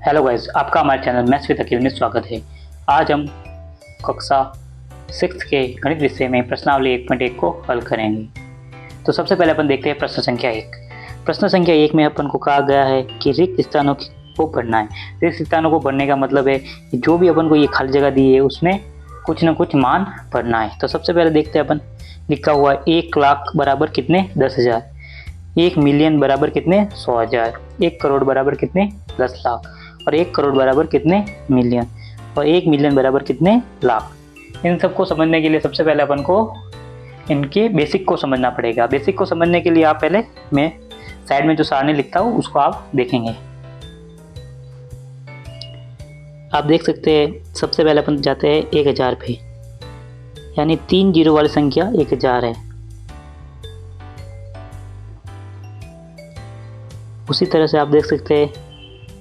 Hello guys, आपका हमारे channel maths with Aqeel में स्वागत है। आज हम कक्षा 6 के गणित विषय में प्रश्नावली 1.1 को हल करेंगे। तो सबसे पहले अपन देखते हैं प्रश्न संख्या 1। प्रश्न संख्या 1 में अपन को कहा गया है कि रिक्त स्थानों को भरना है। रिक्त स्थानों को भरने का मतलब है कि जो भी अपन को ये खाली जगह दी है उसमें कुछ न कुछ मान भरना है। तो सबसे पहले देखते हैं अपन, लिखा हुआ 1 लाख बराबर कितने 10,000, 1 मिलियन बराबर कितने 100,000, 1 करोड़ बराबर कितने 10 लाख और 1 करोड़ बराबर कितने मिलियन और 1 मिलियन बराबर कितने लाख। इन सबको समझने के लिए सबसे पहले अपन को इनके बेसिक को समझना पड़ेगा। बेसिक को समझने के लिए आप पहले मैं साइड में जो सारणी लिखता हूँ उसको आप देखेंगे। आप देख सकते हैं सबसे पहले अपन जाते हैं 1000 पे, यानी 3 जीरो वाली संख्या 1000 है। उसी तरह से आप देख सकते हैं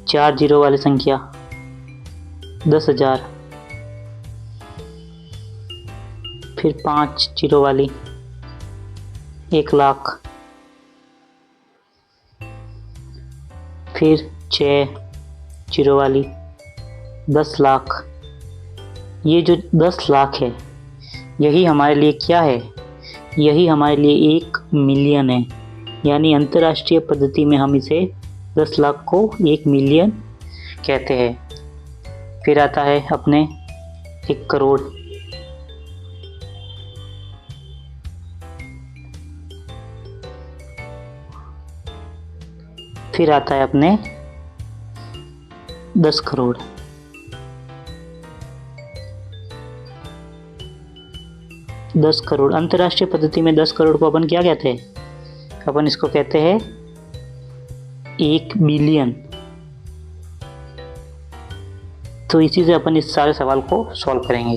4 जीरो वाली संख्या 10,000, फिर 5 जीरो वाली 1 लाख, फिर 6 जीरो वाली 10 लाख। ये जो 10 लाख है यही हमारे लिए क्या है, यही हमारे लिए 1 मिलियन है। यानी अंतर्राष्ट्रीय पद्धति में हम इसे 10 लाख को 1 मिलियन कहते हैं। फिर आता है अपने 1 करोड़, फिर आता है अपने 10 करोड़, अंतर्राष्ट्रीय पद्धति में 10 करोड़ को अपन क्या कहते हैं, अपन इसको कहते हैं 1 बिलियन। तो इसी से अपन इस सारे सवाल को सॉल्व करेंगे।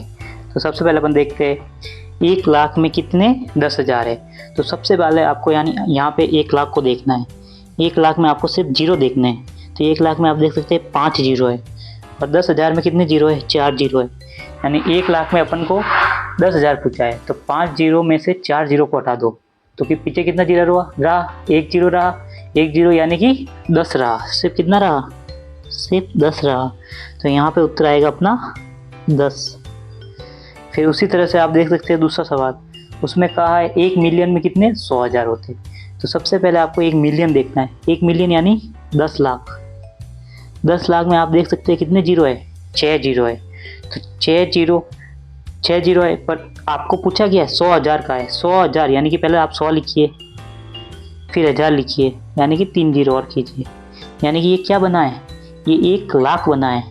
तो सबसे पहले अपन देखते हैं 1 लाख में कितने 10,000 है। तो सबसे पहले आपको यानी यहाँ पे 1 लाख को देखना है। 1 लाख में आपको सिर्फ जीरो देखने हैं। तो 1 लाख में आप देख सकते हैं 5 जीरो है और 10,000 में कितने जीरो है 4 जीरो है। यानी 1 लाख में अपन को 10,000 पूछा है तो 5 जीरो में से 4 जीरो को हटा दो तो कि पीछे कितना जीरो रहा 1 जीरो रहा, 1 जीरो यानी कि 10 रहा। सिर्फ कितना रहा, सिर्फ 10 रहा। तो यहाँ पे उत्तर आएगा अपना 10। फिर उसी तरह से आप देख सकते हैं दूसरा सवाल, उसमें कहा है 1 मिलियन में कितने 100,000 होते। तो सबसे पहले आपको 1 मिलियन देखना है। 1 मिलियन यानी 10 लाख। 10 लाख में आप देख सकते हैं कितने जीरो है 6 जीरो है। तो 6 जीरो है, पर आपको पूछा गया है 100,000 का है। 100,000 यानी कि पहले आप 100 लिखिए, फिर 1000 लिखिए, यानी कि 3 जीरो और कीजिए। यानी कि ये क्या बना है, ये 1 लाख बना है।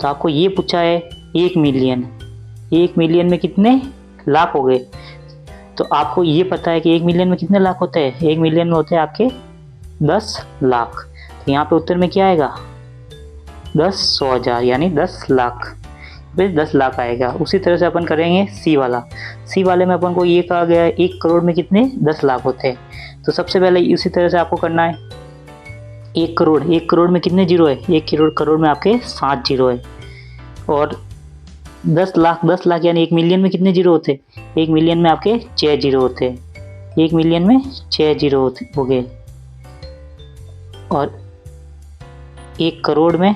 तो आपको ये पूछा है 1 मिलियन। 1 मिलियन में कितने लाख हो गए। तो आपको ये पता है कि 1 मिलियन में कितने लाख होते हैं। 1 मिलियन में होते हैं आपके 10 लाख। तो यहाँ पे उत्तर में क्या आएगा 100,000 यानी 10 लाख, फिर 10 लाख आएगा। उसी तरह से अपन करेंगे सी वाला। सी वाले में अपन को ये कहा गया है 1 करोड़ में कितने 10 लाख होते हैं। तो सबसे पहले इसी तरह से आपको करना है 1 करोड़। 1 करोड़ में कितने जीरो है 1 करोड़ में आपके 7 जीरो है। और 10 लाख यानी 1 मिलियन में कितने जीरो होते हैं 1 मिलियन में आपके 6 जीरो होते हैं। 1 मिलियन में 6 जीरो हो गए। और 1 करोड़ में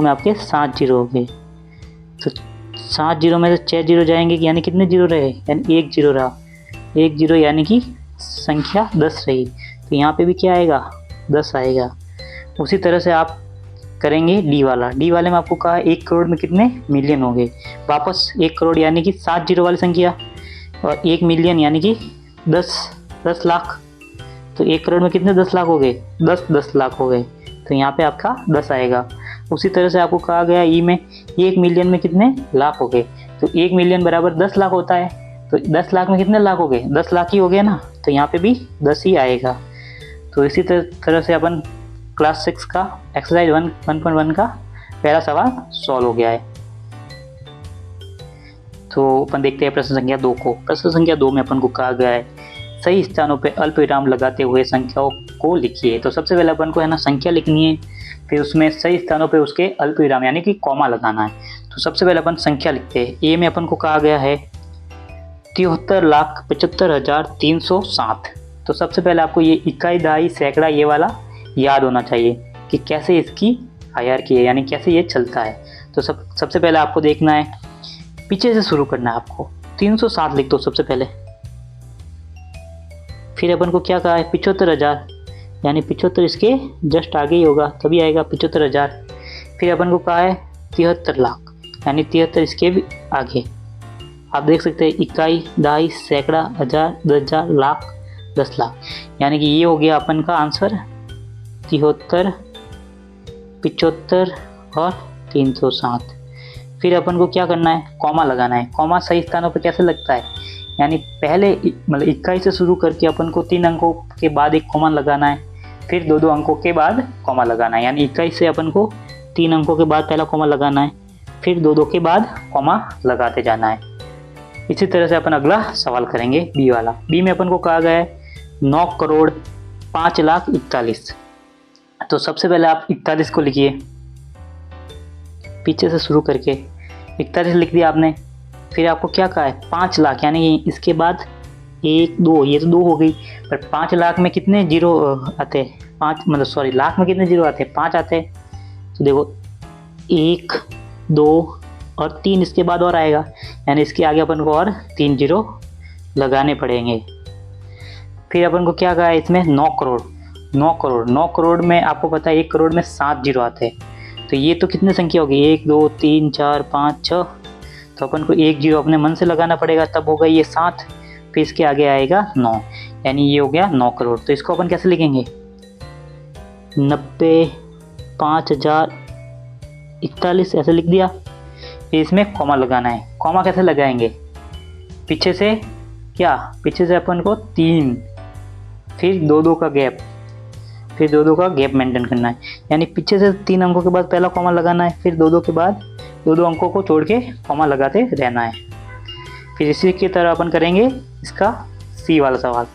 आपके 7 जीरो हो गए। तो 7 जीरो में से 6 जीरो जाएंगे यानी कितने जीरो रहे, यानी 1 जीरो रहा। 1 जीरो यानी कि संख्या 10 रही। तो यहाँ पे भी क्या आएगा 10 आएगा। उसी तरह से आप करेंगे डी वाला। डी वाले में आपको कहा 1 करोड़ में कितने मिलियन हो गए। वापस 1 करोड़ यानी कि 7 जीरो वाली संख्या और 1 मिलियन यानी कि 10 लाख। तो 1 करोड़ में कितने 10 लाख हो गए 10 लाख हो गए। तो यहाँ पे आपका 10 आएगा। उसी तरह से आपको कहा गया ई में 1 मिलियन में कितने लाख हो गए। तो 1 मिलियन बराबर 10 लाख होता है। तो 10 लाख में कितने लाख हो गए 10 लाख ही हो गए ना। तो यहाँ पे भी 10 ही आएगा। तो इसी तरह से अपन क्लास 6 का एक्सरसाइज 1.1 का पहला सवाल सॉल्व हो गया है। तो अपन देखते हैं प्रश्न संख्या 2 को। प्रश्न संख्या 2 में अपन को कहा गया है सही स्थानों पे अल्प विराम लगाते हुए संख्याओं को लिखिए। तो सबसे पहले अपन को है ना संख्या लिखनी है, फिर उसमें सही स्थानों पे उसके अल्प विराम यानी कि कॉमा लगाना है। तो सबसे पहले अपन संख्या लिखते हैं। ए में अपन को कहा गया है 73,75,307। तो सबसे पहले आपको ये इकाई, दहाई, सैकड़ा ये वाला याद होना चाहिए कि कैसे इसकी हायरार्की है, यानी कैसे ये चलता है। तो सबसे पहले आपको देखना है, पीछे से शुरू करना है आपको। 307 लिख दो सबसे पहले। फिर अपन को क्या कहा है, 75,000, यानी 75 इसके जस्ट आगे ही होगा, तभी आएगा 75,000। फिर अपन को कहा है 73 लाख, यानी 73 इसके भी आगे। आप देख सकते हैं इकाई, दहाई, सैकड़ा, हजार, 10,000, लाख, 10 लाख, यानी कि ये हो गया अपन का आंसर 73, 75 और 307। फिर अपन को क्या करना है, कॉमा लगाना है। कॉमा सही स्थानों पर कैसे लगता है, यानी पहले मतलब इकाई से शुरू करके अपन को 3 अंकों के बाद एक कॉमा लगाना है, फिर 2-2 अंकों के बाद कॉमा लगाना है। यानी इकाई से अपन को 3 अंकों के बाद पहला कॉमा लगाना है, फिर 2-2 के बाद कॉमा लगाते जाना है। इसी तरह से अपन अगला सवाल करेंगे बी वाला। बी में अपन को कहा गया है 9 करोड़ 5 लाख 41। तो सबसे पहले आप 41 को लिखिए, पीछे से शुरू करके 41 लिख दिया आपने। फिर आपको क्या कहा है, 5 लाख, यानी इसके बाद 1 2, ये तो 2 हो गई, पर 5 लाख में कितने जीरो आते हैं, 5 मतलब सॉरी लाख में कितने जीरो आते हैं, 5 आते हैं। तो देखो 1 2 और 3 इसके बाद और आएगा, यानी इसके आगे अपन को और 3 जीरो लगाने पड़ेंगे। फिर अपन को क्या कहा है, इसमें 9 करोड़। 9 करोड़ में आपको पता है 1 करोड़ में 7 जीरो आते हैं, तो ये तो कितने संख्या होगी, 1 2 3 4 5 6, तो अपन को 1 जीरो अपने मन से लगाना पड़ेगा, तब होगा ये 7, फिर इसके आगे आएगा 9, यानी ये हो गया 9 करोड़। तो इसको अपन कैसे लिखेंगे, 90 5,041 ऐसे लिख दिया। फिर इसमें कॉमा लगाना है। कॉमा कैसे लगाएंगे, पीछे से क्या, पीछे से अपन को 3, फिर 2-2 का गैप, फिर 2-2 का गैप मेंटेन करना है, यानी पीछे से 3 अंकों के बाद पहला कॉमा लगाना है, फिर 2-2 के बाद 2-2 अंकों को छोड़ के कॉमा लगाते रहना है। फिर इसी की तरह अपन करेंगे इसका सी वाला सवाल।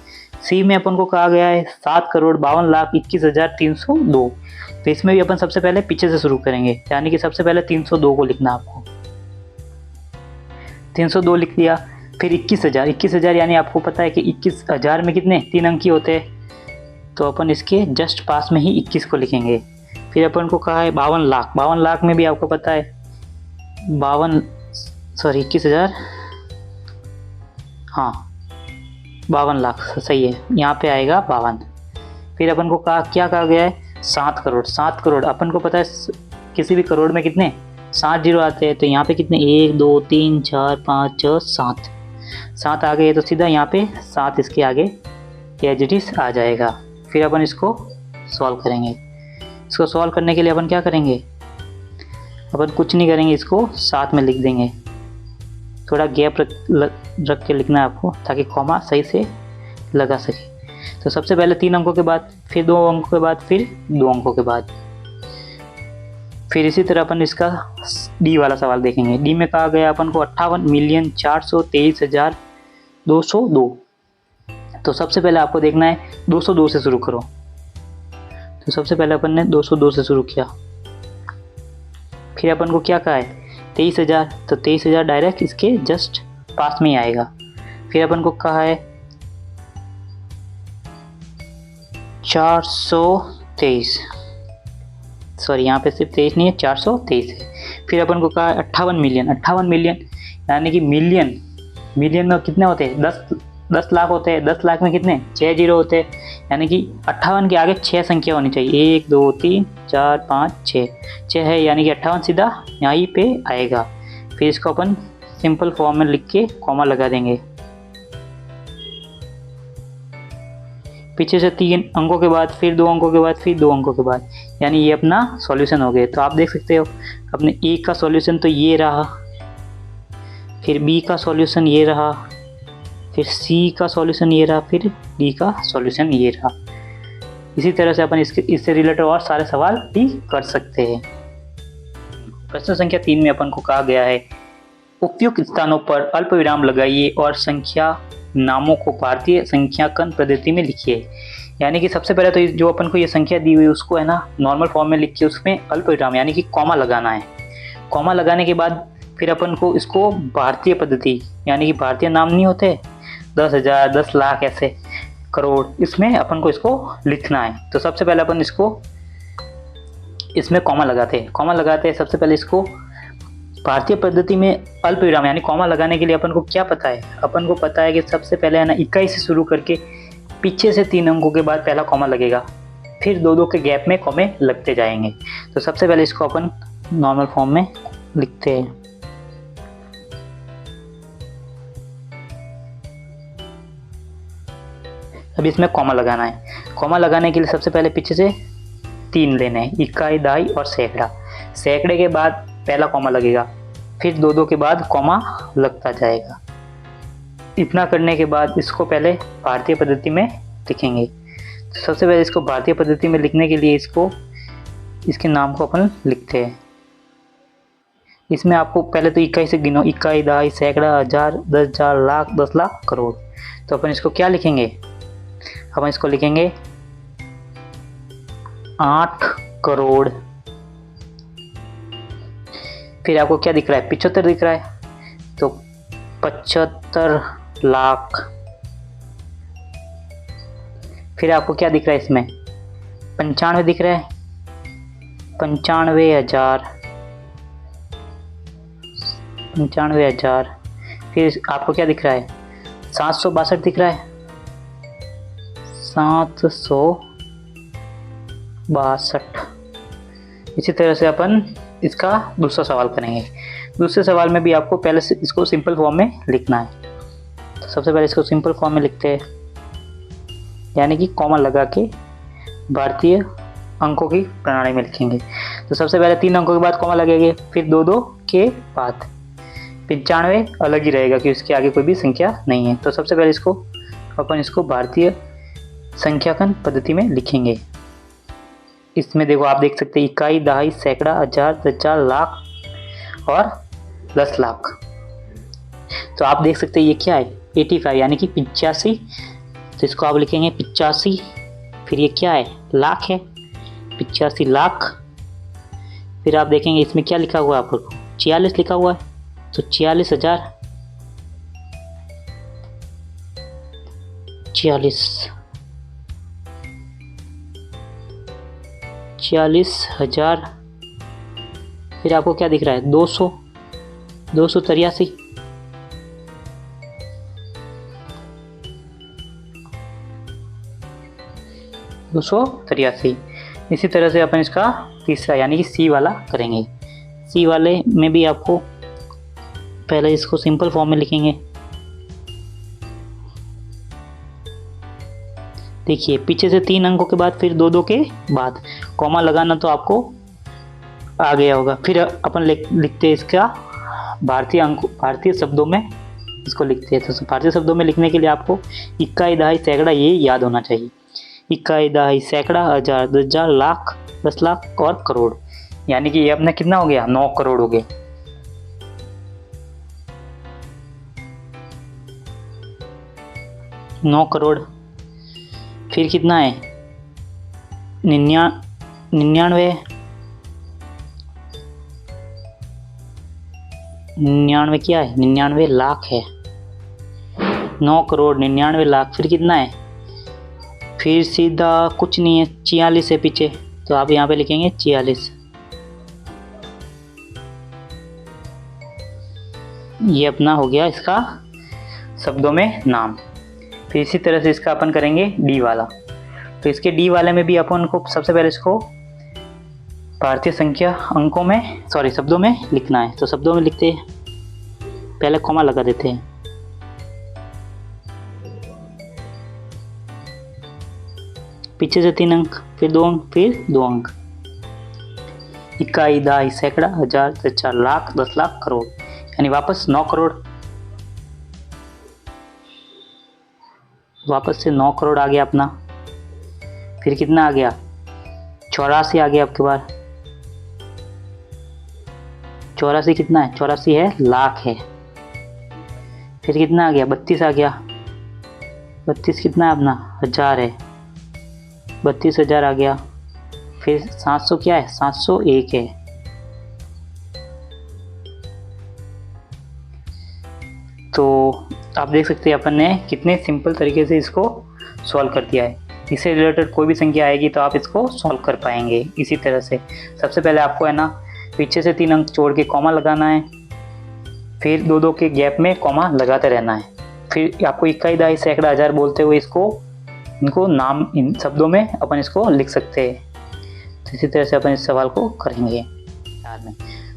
सी में अपन को कहा गया है 7 करोड़ 52 लाख 21,302। तो इसमें भी अपन सबसे पहले पीछे से शुरू करेंगे, यानी कि सबसे पहले 302 को लिखना आपको। 302 लिख दिया। फिर 21,000 यानी आपको पता है कि 21,000 में कितने 3 अंक ही होते हैं, तो अपन इसके जस्ट पास में ही 21 को लिखेंगे। फिर अपन को कहा है 52 लाख में भी आपको पता है 21,000, हाँ 52 लाख सही है, यहाँ पे आएगा 52। फिर अपन को क्या कहा गया है, 7 करोड़। अपन को पता है किसी भी करोड़ में कितने 7 जीरो आते हैं, तो यहाँ पे कितने 1 2 3 4 5 6 7 आ गए, तो सीधा यहाँ पे 7 इसके आगे एज इट इज आ जाएगा। फिर अपन इसको सॉल्व करेंगे। इसको सॉल्व करने के लिए अपन क्या करेंगे, अपन कुछ नहीं करेंगे, इसको साथ में लिख देंगे। थोड़ा गैप रख के लिखना है आपको, ताकि कॉमा सही से लगा सके। तो सबसे पहले 3 अंकों के बाद, फिर 2 अंकों के बाद, फिर 2 अंकों के बाद। फिर इसी तरह अपन इसका डी वाला सवाल देखेंगे। डी में कहा गया अपन को 58,423,202। तो सबसे पहले आपको देखना है 202 से शुरू करो। तो सबसे पहले अपन ने 202 से शुरू किया। फिर अपन को क्या कहा है 23,000, तो 23,000 डायरेक्ट इसके जस्ट पास में ही आएगा। फिर अपन को कहा है 423, सॉरी यहाँ पे सिर्फ 23 नहीं है 423 है। फिर अपन को कहा है 58 मिलियन, यानी कि मिलियन में कितने होते हैं 10 लाख होते हैं। 10 लाख में कितने 6 जीरो होते हैं, यानी कि 58 के आगे 6 संख्या होनी चाहिए, 1 2 3 4 5 6 है, यानी कि 58 सीधा यहीं पे आएगा। फिर इसको अपन सिंपल फॉर्म में लिख के कॉमा लगा देंगे। पीछे से 3 अंकों के बाद, फिर 2 अंकों के बाद, फिर 2 अंकों के बाद, यानी ये अपना सॉल्यूशन हो गया। तो आप देख सकते हो अपने ए का सॉल्यूशन तो ये रहा, फिर बी का सॉल्यूशन ये रहा, फिर सी का सॉल्यूशन ये रहा, फिर डी का सॉल्यूशन ये रहा। इसी तरह से अपन इससे रिलेटेड और सारे सवाल भी कर सकते हैं। प्रश्न संख्या 3 में अपन को कहा गया है उपयुक्त स्थानों पर अल्प विराम लगाइए और संख्या नामों को भारतीय संख्याकन पद्धति में लिखिए। यानी कि सबसे पहले तो जो अपन को ये संख्या दी हुई उसको है ना नॉर्मल फॉर्म में लिख के उसमें अल्प विराम यानी कि कॉमा लगाना है। कॉमा लगाने के बाद फिर अपन को इसको भारतीय पद्धति यानी कि भारतीय नाम नहीं होते 10,000 10 लाख ऐसे करोड़, इसमें अपन को इसको लिखना है। तो सबसे पहले अपन इसको इसमें कॉमा लगाते हैं। कॉमा लगाते हैं सबसे पहले इसको भारतीय पद्धति में अल्प विराम यानी कॉमा लगाने के लिए अपन को क्या पता है, अपन को पता है कि सबसे पहले है ना इकाई से शुरू करके पीछे से 3 अंकों के बाद पहला कॉमा लगेगा, फिर 2-2 के गैप में कॉमे लगते जाएंगे। तो सबसे पहले इसको अपन नॉर्मल फॉर्म में लिखते हैं। अब इसमें कॉमा लगाना है। कॉमा लगाने के लिए सबसे पहले पीछे से 3 लेने हैं, इकाई, दहाई और सैकड़ा। सैकड़े के बाद पहला कॉमा लगेगा, फिर 2-2 के बाद कॉमा लगता जाएगा। इतना करने के बाद इसको पहले भारतीय पद्धति में लिखेंगे। तो सबसे पहले इसको भारतीय पद्धति में लिखने के लिए इसके नाम को अपन लिखते हैं। इसमें आपको पहले तो इकाई से गिनो, इकाई, दहाई, सैकड़ा, हजार, 10,000, लाख, 10 लाख, करोड़। तो अपन इसको क्या लिखेंगे, अपन इसको लिखेंगे 8 करोड़। फिर आपको क्या दिख रहा है, 75 दिख रहा है, तो 75 लाख। फिर आपको क्या दिख रहा है, इसमें 95 दिख रहा है, 95,000, 95,000। फिर आपको क्या दिख रहा है, 762 दिख रहा है, 762। इसी तरह से अपन इसका दूसरा सवाल करेंगे। दूसरे सवाल में भी आपको पहले से इसको सिंपल फॉर्म में लिखना है। तो सबसे पहले इसको सिंपल फॉर्म में लिखते हैं, यानी कि कॉमा लगा के भारतीय अंकों की प्रणाली में लिखेंगे। तो सबसे पहले 3 अंकों के बाद कॉमा लगेंगे, फिर 2-2 के बाद 95 अलग ही रहेगा कि उसके आगे कोई भी संख्या नहीं है। तो सबसे पहले अपन इसको भारतीय संख्याकन पद्धति में लिखेंगे। इसमें देखो, आप देख सकते हैं इकाई, दहाई, सैकड़ा, हजार, 10,000, लाख और 10 लाख। तो आप देख सकते हैं ये क्या है, 85 यानी कि 85। तो इसको आप लिखेंगे 85। फिर ये क्या है, लाख है, 85 लाख। फिर आप देखेंगे इसमें क्या लिखा हुआ है, आपको 46 लिखा हुआ है, तो 46,000, 40,000। फिर आपको क्या दिख रहा है, 200, 283। इसी तरह से अपन इसका तीसरा यानी कि सी वाला करेंगे। सी वाले में भी आपको पहले इसको सिंपल फॉर्म में लिखेंगे। देखिए, पीछे से 3 अंकों के बाद फिर 2-2 के बाद कॉमा लगाना तो आपको आ गया होगा। फिर अपन लिखते हैं इसका भारतीय शब्दों में इसको लिखते हैं। तो भारतीय शब्दों में लिखने के लिए आपको इकाई, दहाई, सैकड़ा ये याद होना चाहिए। इकाई, दहाई, सैकड़ा, हजार, 10,000, लाख, 10 लाख और करोड़। यानी कि ये अपना कितना हो गया, 9 करोड़ हो गए। नौ करोड़। फिर कितना है, 99 क्या है, 99 लाख है। 9 करोड़ 99 लाख। फिर कितना है, फिर सीधा कुछ नहीं है, 46 है पीछे, तो आप यहाँ पे लिखेंगे 46। ये अपना हो गया इसका शब्दों में नाम। फिर इसी तरह से इसका अपन करेंगे डी वाला। तो इसके डी वाले में भी अपन को सबसे पहले इसको भारतीय संख्या अंकों में शब्दों में लिखना है। तो शब्दों में लिखते हैं, पहले कॉमा लगा देते हैं। पीछे से 3 अंक, फिर 2 अंक, फिर 2 अंक। इकाई, दहाई, सैकड़ा, हजार, 10,000, लाख, 10 लाख, करोड़। यानी वापस 9 करोड़। वापस से 9 करोड़ आ गया अपना। फिर कितना आ गया, 84 आ गया आपके पास। 84 कितना है, 84 है लाख है। फिर कितना आ गया, 32 आ गया। 32 कितना है अपना, 1000 है। 32,000 आ गया। फिर 700 क्या है, 701 है। तो आप देख सकते हैं अपन ने कितने सिंपल तरीके से इसको सॉल्व कर दिया है। इससे रिलेटेड कोई भी संख्या आएगी तो आप इसको सॉल्व कर पाएंगे इसी तरह से। सबसे पहले आपको है ना पीछे से 3 अंक छोड़ के कॉमा लगाना है, फिर 2-2 के गैप में कॉमा लगाते रहना है। फिर आपको इकाई, दहाई, सैकड़ा, हजार बोलते हुए इनको नाम इन शब्दों में अपन इसको लिख सकते हैं। तो इसी तरह से अपन इस सवाल को करेंगे। 4 में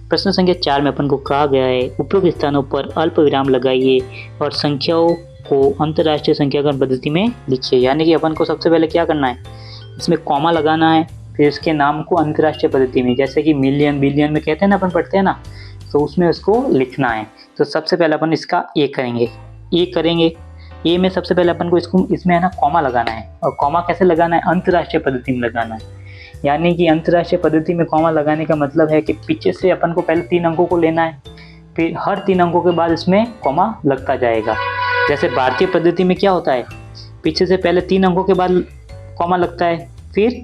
प्रश्न संख्या 4 में अपन को कहा गया है उपरोक्त स्थानों पर अल्प विराम लगाइए और संख्याओं को अंतर्राष्ट्रीय संख्याकरण पद्धति में लिखिए। यानी कि अपन को सबसे पहले क्या करना है, इसमें कॉमा लगाना है, फिर इसके नाम को अंतर्राष्ट्रीय पद्धति में, जैसे कि मिलियन, बिलियन में कहते हैं ना अपन पढ़ते हैं ना, तो उसमें उसको लिखना है। तो सबसे पहले अपन इसका ए करेंगे। ए में सबसे पहले अपन को इसमें है ना कॉमा लगाना है। और कॉमा कैसे लगाना है, अंतर्राष्ट्रीय पद्धति में लगाना है। यानी कि अंतर्राष्ट्रीय पद्धति में कॉमा लगाने का मतलब है कि पीछे से अपन को पहले 3 अंकों को लेना है, फिर हर 3 अंकों के बाद इसमें कॉमा लगता जाएगा। जैसे भारतीय पद्धति में क्या होता है, पीछे से पहले 3 अंकों के बाद कॉमा लगता है, फिर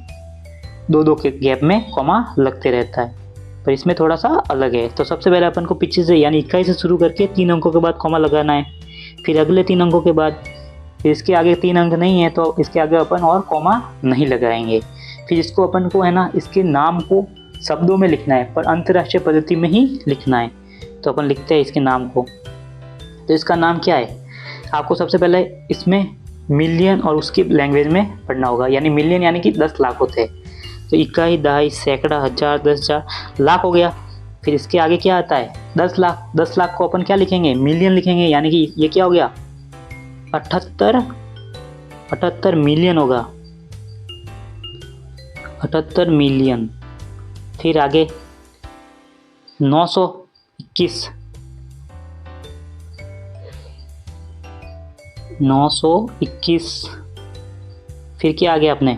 2-2 के गैप में कॉमा लगते रहता है, पर इसमें थोड़ा सा अलग है। तो सबसे पहले अपन को पीछे से यानी इकाई से शुरू करके 3 अंकों के बाद कॉमा लगाना है, फिर अगले 3 अंकों के बाद, फिर इसके आगे 3 अंक नहीं है तो इसके आगे अपन और कॉमा नहीं लगाएंगे। फिर इसको अपन को है ना इसके नाम को शब्दों में लिखना है, पर अंतर्राष्ट्रीय पद्धति में ही लिखना है। तो अपन लिखते हैं इसके नाम को। तो इसका नाम क्या है, आपको सबसे पहले इसमें मिलियन और उसकी लैंग्वेज में पढ़ना होगा। यानी मिलियन यानी कि 10 लाख होते हैं, तो इकाई, दहाई, सैकड़ा, हजार, 10,000, लाख हो गया। फिर इसके आगे क्या आता है, 10 लाख। 10 लाख को अपन क्या लिखेंगे, मिलियन लिखेंगे। यानी कि ये क्या हो गया, 78 मिलियन होगा, 78 मिलियन। फिर आगे 921, 921। फिर क्या आ गया अपने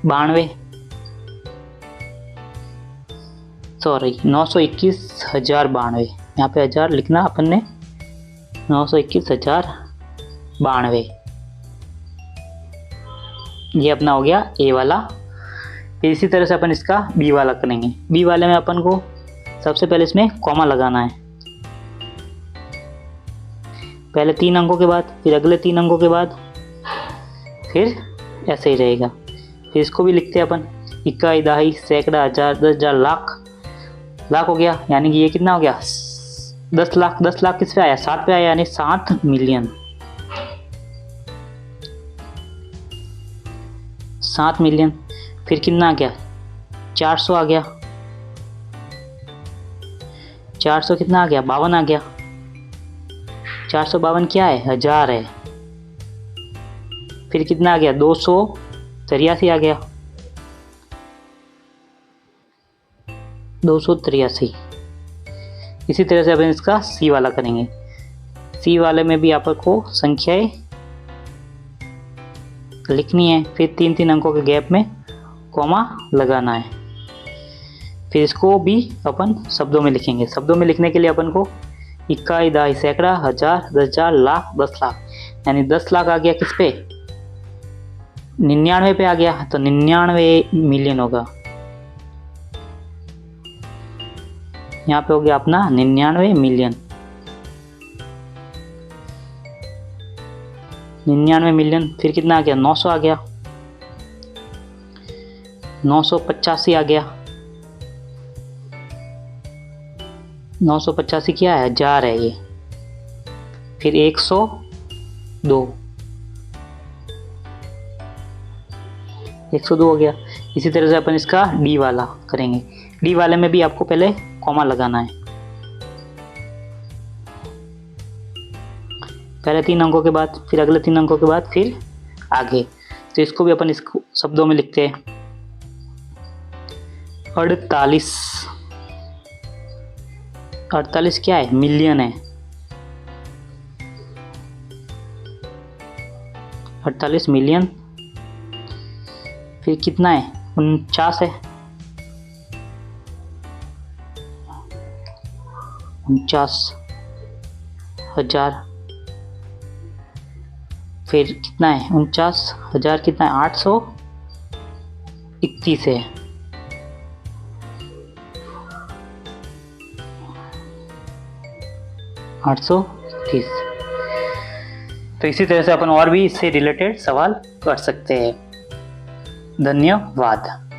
921,092। यहाँ पे 1000 लिखना अपन ने, 921,092। ये अपना हो गया ए वाला। फिर इसी तरह से अपन इसका बी वाला करेंगे। बी वाले में अपन को सबसे पहले इसमें कॉमा लगाना है, पहले 3 अंकों के बाद, फिर अगले 3 अंकों के बाद, फिर ऐसे ही रहेगा। फिर इसको भी लिखते हैं अपन, इकाई, दहाई, सैकड़ा, हजार, 10,000, लाख। लाख हो गया, यानी कि ये कितना हो गया, 10 लाख। 10 लाख किस पे आया, 7 पे आया, यानी 7 मिलियन। 7 मिलियन। फिर कितना आ गया, 400 आ गया। 400 कितना आ गया, 52 आ गया। 452 क्या है, 1000 है। फिर कितना आ गया, 283 आ गया, 283। इसी तरह से अपन इसका सी वाला करेंगे। सी वाले में भी आपको संख्याएं लिखनी है, फिर 3-3 अंकों के गैप में कॉमा लगाना है। फिर इसको भी अपन शब्दों में लिखेंगे। शब्दों में लिखने के लिए अपन को इकाई, दहाई, सैकड़ा, हजार, 10,000, लाख, 10 लाख। यानी 10 लाख आ गया किस पे, 99 पे आ गया, तो 99 मिलियन होगा। यहाँ पे हो गया अपना 99 मिलियन। 99 मिलियन। फिर कितना आ गया, 900 आ गया, 985 आ गया। 985 क्या है, 1000 है ये। फिर 102, 102 हो गया। इसी तरह से अपन इसका डी वाला करेंगे। डी वाले में भी आपको पहले कॉमा लगाना है, पहले 3 अंकों के बाद, फिर अगले 3 अंकों के बाद, फिर आगे। तो इसको भी अपन इसको शब्दों में लिखते हैं। 48, 48 क्या है, मिलियन है। 48 मिलियन। फिर कितना है, 49 है, 49,000। फिर कितना है, 49,000 कितना है, 831 है। 831। तो इसी तरह से अपन और भी इससे रिलेटेड सवाल कर सकते हैं। धन्यवाद।